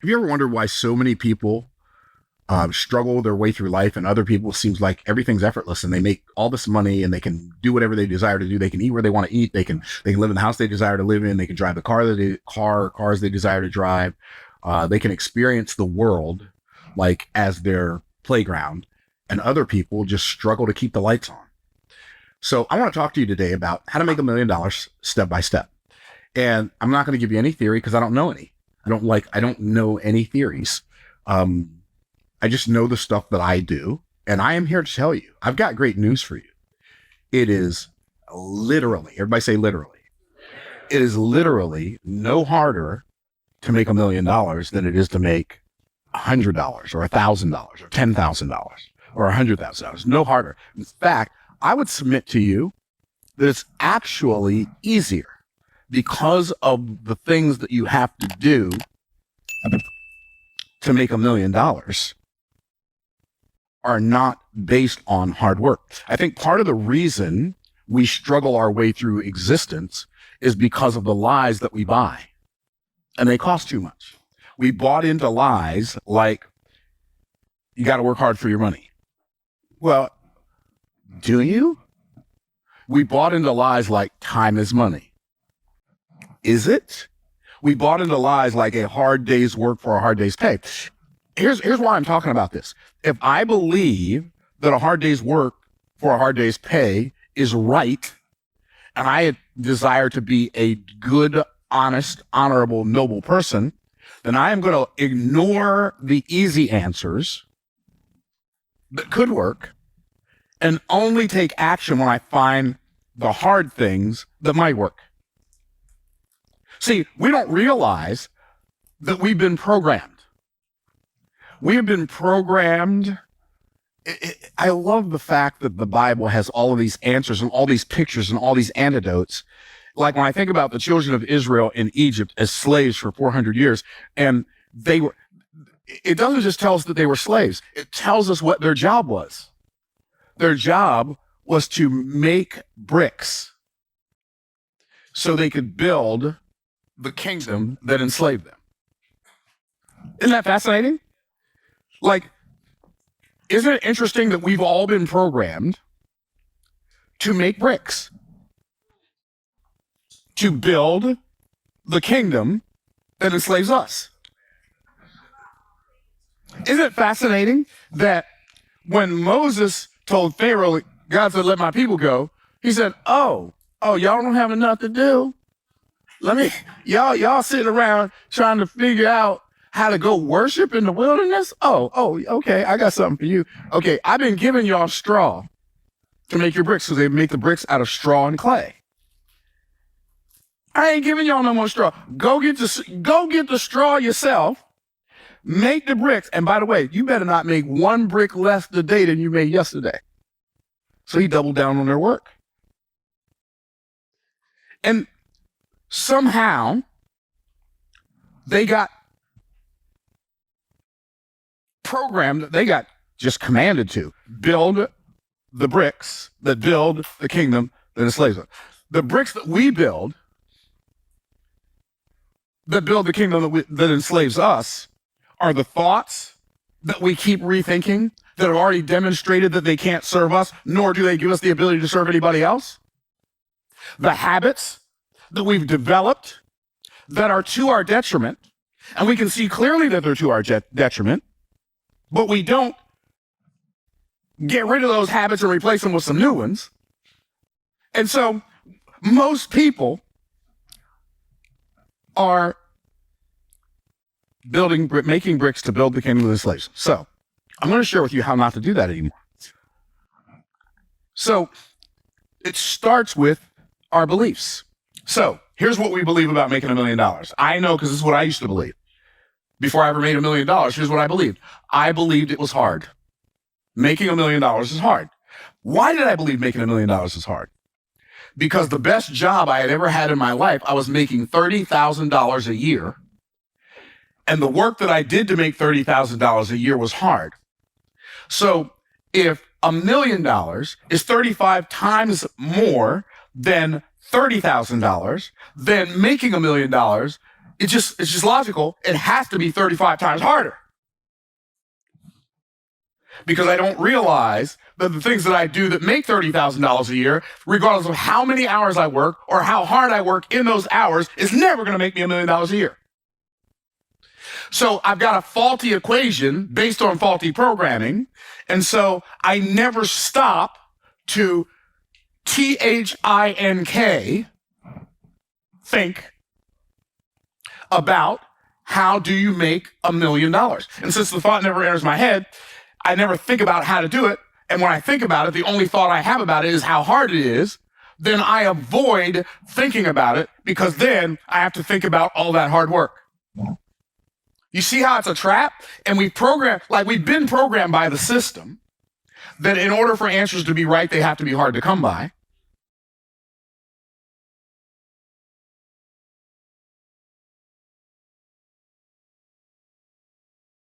Have you ever wondered why so many people struggle their way through life, and other people seems like everything's effortless and they make all this money and they can do whatever they desire to do. They can eat where they want to eat. They can live in the house they desire to live in. They can drive the cars they desire to drive. They can experience the world like as their playground, and other people just struggle to keep the lights on. So I want to talk to you today about how to make $1 million step by step. And I'm not going to give you any theory because I don't know any. I don't know any theories. I just know the stuff that I do, and I am here to tell you, I've got great news for you. It is literally, everybody say literally, it is literally no harder to make $1 million than it is to make $100 or $1,000 or $10,000 or $100,000. No harder. In fact, I would submit to you that it's actually easier because of the things that you have to do to make $1 million are not based on hard work. I think part of the reason we struggle our way through existence is because of the lies that we buy, and they cost too much. We bought into lies like you got to work hard for your money. Well, do you? We bought into lies like time is money. Is it? We bought into lies like a hard day's work for a hard day's pay. Here's why I'm talking about this. If I believe that a hard day's work for a hard day's pay is right, and I desire to be a good, honest, honorable, noble person, then I am going to ignore the easy answers that could work and only take action when I find the hard things that might work. See, we don't realize that we've been programmed. We have been programmed. I love the fact that the Bible has all of these answers and all these pictures and all these antidotes. Like when I think about the children of Israel in Egypt as slaves for 400 years, and it doesn't just tell us that they were slaves. It tells us what their job was. Their job was to make bricks so they could build the kingdom that enslaved them. Isn't that fascinating? Like, isn't it interesting that we've all been programmed to make bricks, to build the kingdom that enslaves us? Isn't it fascinating that when Moses told Pharaoh, God said, let my people go, he said, oh, y'all don't have enough to do. Y'all sitting around trying to figure out how to go worship in the wilderness? Oh, okay, I got something for you. Okay, I've been giving y'all straw to make your bricks, because they make the bricks out of straw and clay. I ain't giving y'all no more straw. Go get the straw yourself, make the bricks, and by the way, you better not make one brick less today than you made yesterday. So he doubled down on their work. And somehow they got programmed, they got just commanded to build the bricks that build the kingdom that enslaves us. The bricks that we build that build the kingdom that enslaves us are the thoughts that we keep rethinking that have already demonstrated that they can't serve us, nor do they give us the ability to serve anybody else. The habits that we've developed that are to our detriment, and we can see clearly that they're to our detriment, but we don't get rid of those habits and replace them with some new ones. And so most people are making bricks to build the kingdom of the slaves. So I'm going to share with you how not to do that anymore. So it starts with our beliefs. So here's what we believe about making $1 million. I know, because this is what I used to believe. Before I ever made $1 million, here's what I believed. I believed it was hard. Making $1 million is hard. Why did I believe making $1 million is hard? Because the best job I had ever had in my life, I was making $30,000 a year. And the work that I did to make $30,000 a year was hard. So if $1 million is 35 times more than $30,000, then making $1 million it's just logical. It has to be 35 times harder. Because I don't realize that the things that I do that make $30,000 a year, regardless of how many hours I work or how hard I work in those hours, is never going to make me $1 million a year. So I've got a faulty equation based on faulty programming. And so I never stop to think about how do you make $1 million? And since the thought never enters my head, I never think about how to do it. And when I think about it, the only thought I have about it is how hard it is. Then I avoid thinking about it because then I have to think about all that hard work. You see how it's a trap? And we've been programmed by the system that in order for answers to be right, they have to be hard to come by.